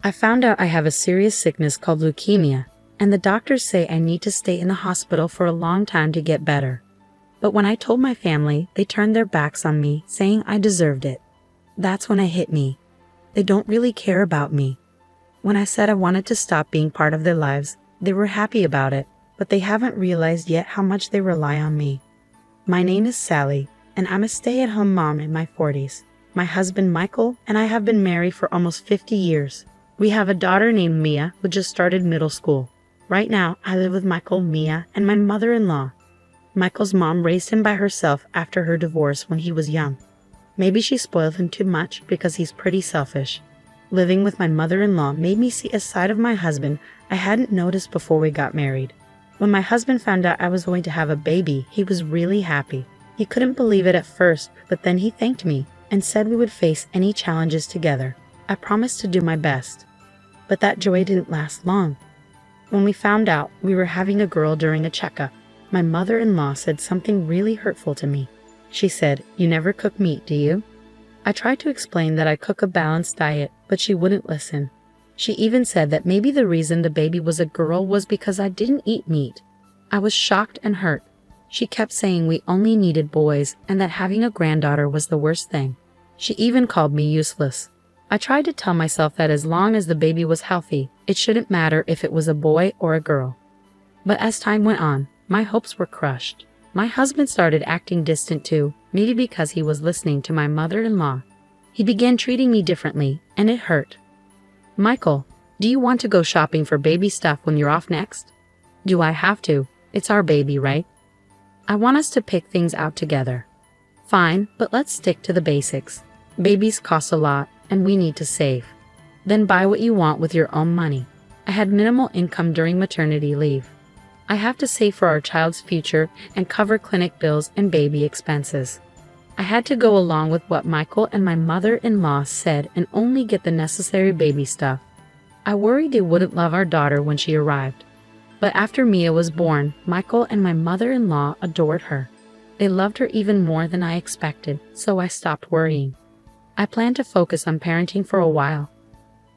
I found out I have a serious sickness called leukemia, and the doctors say I need to stay in the hospital for a long time to get better. But when I told my family, they turned their backs on me, saying I deserved it. That's when it hit me. They don't really care about me. When I said I wanted to stop being part of their lives, they were happy about it, but they haven't realized yet how much they rely on me. My name is Sally, and I'm a stay-at-home mom in my 40s. My husband Michael and I have been married for almost 50 years. We have a daughter named Mia who just started middle school. Right now, I live with Michael, Mia, and my mother-in-law. Michael's mom raised him by herself after her divorce when he was young. Maybe she spoiled him too much because he's pretty selfish. Living with my mother-in-law made me see a side of my husband I hadn't noticed before we got married. When my husband found out I was going to have a baby, he was really happy. He couldn't believe it at first, but then he thanked me and said we would face any challenges together. I promised to do my best. But that joy didn't last long. When we found out we were having a girl during a checkup, my mother-in-law said something really hurtful to me. She said, "You never cook meat, do you?" I tried to explain that I cook a balanced diet, but she wouldn't listen. She even said that maybe the reason the baby was a girl was because I didn't eat meat. I was shocked and hurt. She kept saying we only needed boys and that having a granddaughter was the worst thing. She even called me useless. I tried to tell myself that as long as the baby was healthy, it shouldn't matter if it was a boy or a girl. But as time went on, my hopes were crushed. My husband started acting distant too, maybe because he was listening to my mother-in-law. He began treating me differently, and it hurt. "Michael, do you want to go shopping for baby stuff when you're off next?" "Do I have to? It's our baby, right?" "I want us to pick things out together." "Fine, but let's stick to the basics. Babies cost a lot, and we need to save. Then buy what you want with your own money." I had minimal income during maternity leave. I have to save for our child's future and cover clinic bills and baby expenses. I had to go along with what Michael and my mother-in-law said and only get the necessary baby stuff. I worried they wouldn't love our daughter when she arrived. But after Mia was born, Michael and my mother-in-law adored her. They loved her even more than I expected, so I stopped worrying. I planned to focus on parenting for a while.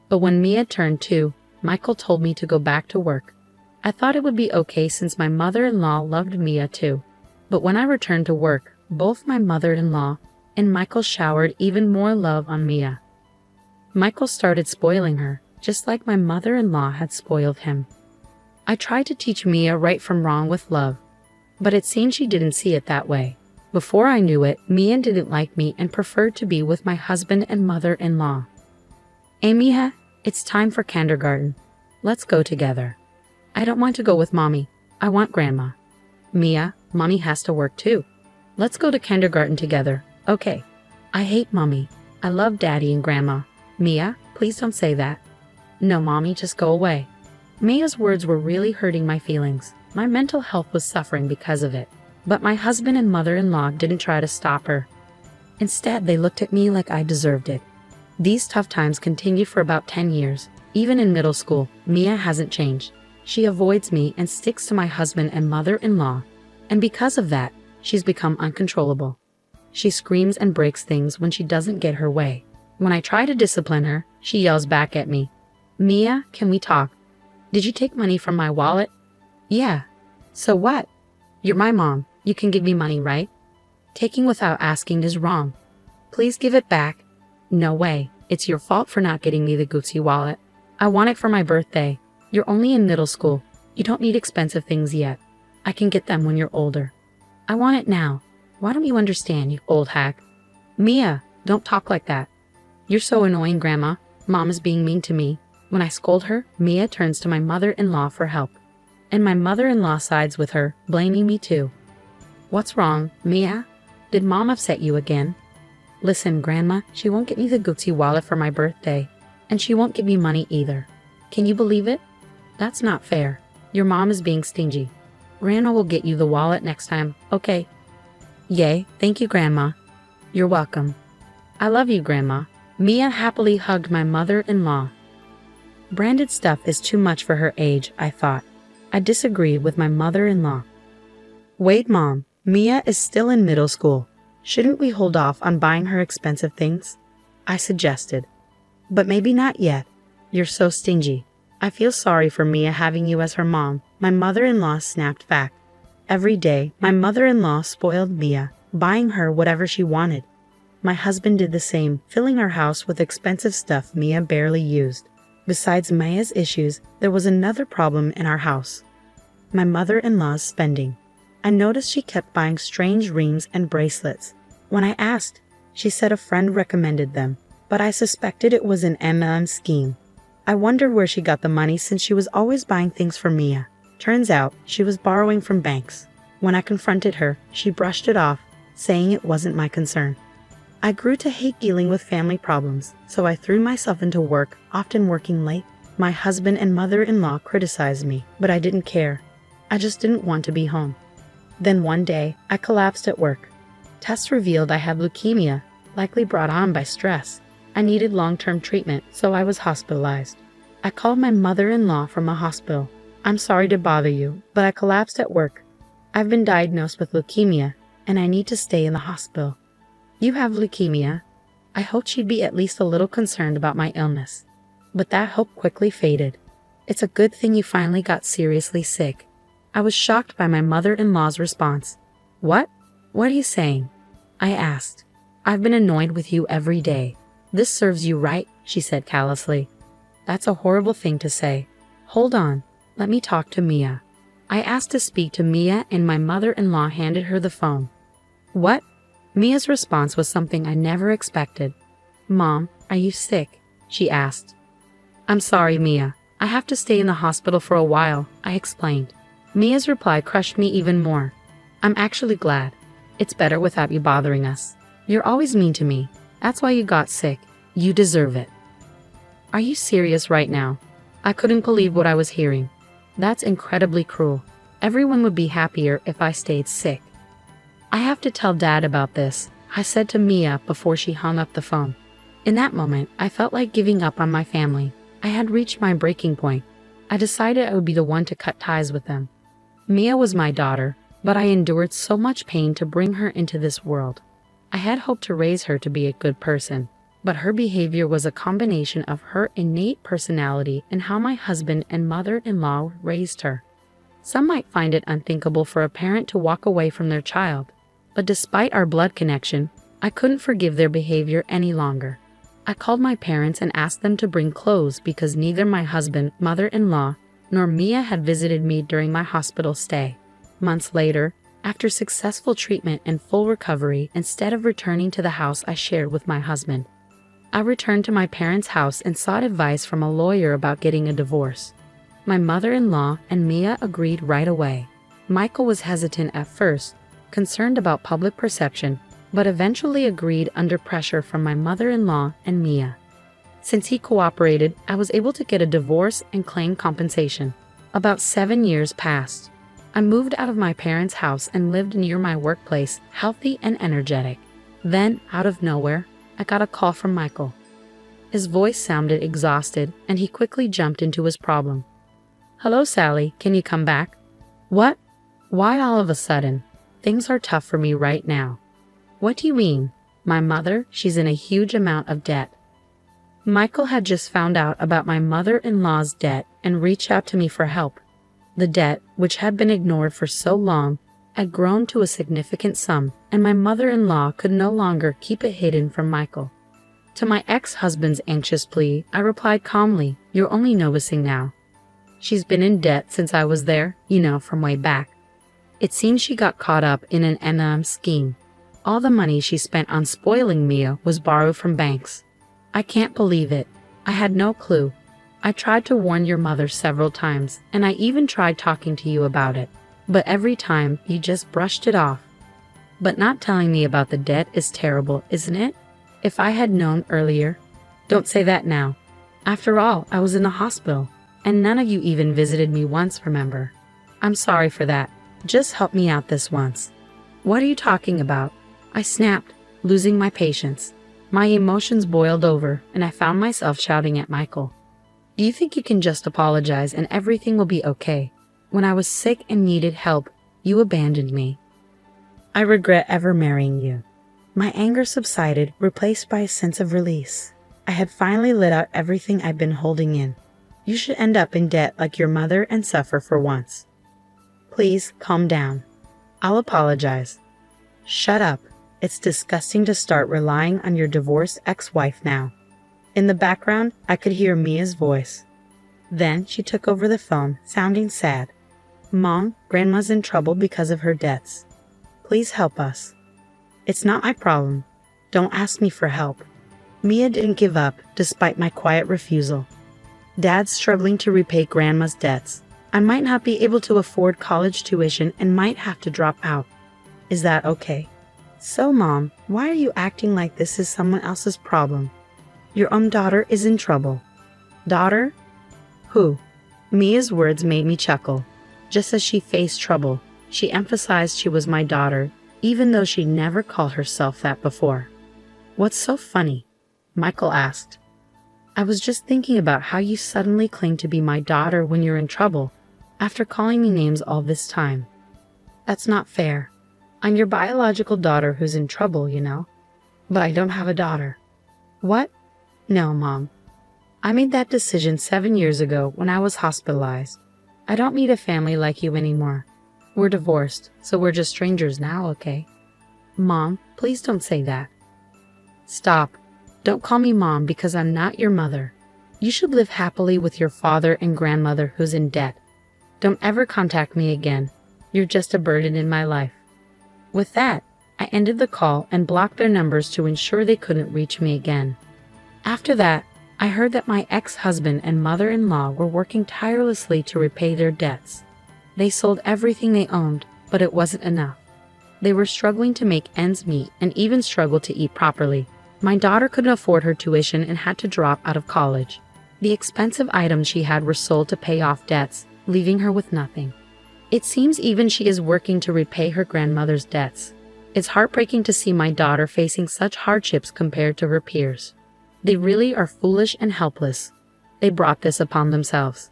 But when Mia turned 2, Michael told me to go back to work. I thought it would be okay since my mother-in-law loved Mia too. But when I returned to work, both my mother-in-law and Michael showered even more love on Mia. Michael started spoiling her, just like my mother-in-law had spoiled him. I tried to teach Mia right from wrong with love, but it seemed she didn't see it that way. Before I knew it, Mia didn't like me and preferred to be with my husband and mother-in-law. "Hey Mia, it's time for kindergarten. Let's go together." "I don't want to go with Mommy. I want Grandma." "Mia, Mommy has to work too. Let's go to kindergarten together, okay?" "I hate Mommy. I love Daddy and Grandma." "Mia, please don't say that." "No, Mommy, just go away." Mia's words were really hurting my feelings. My mental health was suffering because of it. But my husband and mother-in-law didn't try to stop her. Instead, they looked at me like I deserved it. These tough times continued for about 10 years. Even in middle school, Mia hasn't changed. She avoids me and sticks to my husband and mother-in-law. And because of that, she's become uncontrollable. She screams and breaks things when she doesn't get her way. When I try to discipline her, she yells back at me. "Mia, can we talk? Did you take money from my wallet?" "Yeah." "So what? You're my mom. You can give me money, right?" "Taking without asking is wrong. Please give it back." "No way. It's your fault for not getting me the Gucci wallet. I want it for my birthday. You're only in middle school. You don't need expensive things yet. I can get them when you're older." "I want it now. Why don't you understand, you old hack?" "Mia, don't talk like that. You're so annoying, Grandma. Mom is being mean to me." When I scold her, Mia turns to my mother-in-law for help. And my mother-in-law sides with her, blaming me too. "What's wrong, Mia? Did Mom upset you again?" "Listen, Grandma, she won't get me the Gucci wallet for my birthday. And she won't give me money either. Can you believe it? That's not fair. Your mom is being stingy. Grandma will get you the wallet next time, okay?" "Yay, thank you, Grandma." "You're welcome." "I love you, Grandma." Mia happily hugged my mother-in-law. Branded stuff is too much for her age, I thought. I disagreed with my mother-in-law. "Wait, Mom, Mia is still in middle school. Shouldn't we hold off on buying her expensive things?" I suggested. "But maybe not yet. You're so stingy. I feel sorry for Mia having you as her mom, my mother-in-law snapped back. Every day, my mother-in-law spoiled Mia, buying her whatever she wanted. My husband did the same, filling our house with expensive stuff Mia barely used. Besides Mia's issues, there was another problem in our house. My mother-in-law's spending. I noticed she kept buying strange rings and bracelets. When I asked, she said a friend recommended them, but I suspected it was an MLM scheme. I wondered where she got the money since she was always buying things for Mia. Turns out, she was borrowing from banks. When I confronted her, she brushed it off, saying it wasn't my concern. I grew to hate dealing with family problems, so I threw myself into work, often working late. My husband and mother-in-law criticized me, but I didn't care. I just didn't want to be home. Then one day, I collapsed at work. Tests revealed I had leukemia, likely brought on by stress. I needed long-term treatment, so I was hospitalized. I called my mother-in-law from a hospital. I'm sorry to bother you, but I collapsed at work. I've been diagnosed with leukemia, and I need to stay in the hospital. You have leukemia? I hoped she'd be at least a little concerned about my illness. But that hope quickly faded. It's a good thing you finally got seriously sick. I was shocked by my mother-in-law's response. What? What are you saying? I asked. I've been annoyed with you every day. This serves you right, she said callously. That's a horrible thing to say. Hold on, let me talk to Mia. I asked to speak to Mia and my mother-in-law handed her the phone. What? Mia's response was something I never expected. Mom, are you sick? She asked. I'm sorry, Mia. I have to stay in the hospital for a while, I explained. Mia's reply crushed me even more. I'm actually glad. It's better without you bothering us. You're always mean to me. That's why you got sick. You deserve it. Are you serious right now? I couldn't believe what I was hearing. That's incredibly cruel. Everyone would be happier if I stayed sick. I have to tell Dad about this, I said to Mia before she hung up the phone. In that moment, I felt like giving up on my family. I had reached my breaking point. I decided I would be the one to cut ties with them. Mia was my daughter, but I endured so much pain to bring her into this world. I had hoped to raise her to be a good person, but her behavior was a combination of her innate personality and how my husband and mother-in-law raised her. Some might find it unthinkable for a parent to walk away from their child, but despite our blood connection, I couldn't forgive their behavior any longer. I called my parents and asked them to bring clothes because neither my husband, mother-in-law, nor Mia had visited me during my hospital stay. Months later, after successful treatment and full recovery, instead of returning to the house I shared with my husband, I returned to my parents' house and sought advice from a lawyer about getting a divorce. My mother-in-law and Mia agreed right away. Michael was hesitant at first, concerned about public perception, but eventually agreed under pressure from my mother-in-law and Mia. Since he cooperated, I was able to get a divorce and claim compensation. About 7 years passed. I moved out of my parents' house and lived near my workplace, healthy and energetic. Then, out of nowhere, I got a call from Michael. His voice sounded exhausted, and he quickly jumped into his problem. Hello, Sally, can you come back? What? Why all of a sudden? Things are tough for me right now. What do you mean? My mother, she's in a huge amount of debt. Michael had just found out about my mother-in-law's debt and reached out to me for help. The debt, which had been ignored for so long, had grown to a significant sum, and my mother-in-law could no longer keep it hidden from Michael. To my ex-husband's anxious plea, I replied calmly, "You're only noticing now. She's been in debt since I was there, from way back. It seems she got caught up in an MLM scheme. All the money she spent on spoiling Mia was borrowed from banks. I can't believe it. I had no clue. I tried to warn your mother several times, and I even tried talking to you about it. But every time, you just brushed it off. But not telling me about the debt is terrible, isn't it? If I had known earlier." "Don't say that now. After all, I was in the hospital, and none of you even visited me once, remember? I'm sorry for that. Just help me out this once." "What are you talking about?" I snapped, losing my patience. My emotions boiled over, and I found myself shouting at Michael. "Do you think you can just apologize and everything will be okay? When I was sick and needed help, you abandoned me. I regret ever marrying you." My anger subsided, replaced by a sense of release. I had finally let out everything I'd been holding in. You should end up in debt like your mother and suffer for once. Please calm down. I'll apologize. Shut up. It's disgusting to start relying on your divorced ex-wife now. In the background, I could hear Mia's voice. Then she took over the phone, sounding sad. Mom, Grandma's in trouble because of her debts. Please help us. It's not my problem. Don't ask me for help. Mia didn't give up, despite my quiet refusal. Dad's struggling to repay Grandma's debts. I might not be able to afford college tuition and might have to drop out. Is that okay? So, Mom, why are you acting like this is someone else's problem? Your own daughter is in trouble. Daughter? Who? Mia's words made me chuckle. Just as she faced trouble, she emphasized she was my daughter, even though she never called herself that before. What's so funny? Michael asked. I was just thinking about how you suddenly claim to be my daughter when you're in trouble, after calling me names all this time. That's not fair. I'm your biological daughter who's in trouble, you know. But I don't have a daughter. What? No, Mom. I made that decision 7 years ago when I was hospitalized. I don't need a family like you anymore. We're divorced, so we're just strangers now, okay? Mom, please don't say that. Stop. Don't call me Mom because I'm not your mother. You should live happily with your father and grandmother who's in debt. Don't ever contact me again. You're just a burden in my life. With that, I ended the call and blocked their numbers to ensure they couldn't reach me again. After that, I heard that my ex-husband and mother-in-law were working tirelessly to repay their debts. They sold everything they owned, but it wasn't enough. They were struggling to make ends meet and even struggled to eat properly. My daughter couldn't afford her tuition and had to drop out of college. The expensive items she had were sold to pay off debts, leaving her with nothing. It seems even she is working to repay her grandmother's debts. It's heartbreaking to see my daughter facing such hardships compared to her peers. They really are foolish and helpless. They brought this upon themselves.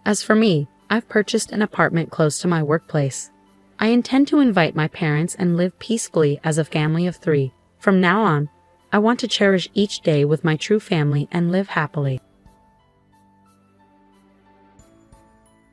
As for me, I've purchased an apartment close to my workplace. I intend to invite my parents and live peacefully as a family of 3. From now on, I want to cherish each day with my true family and live happily.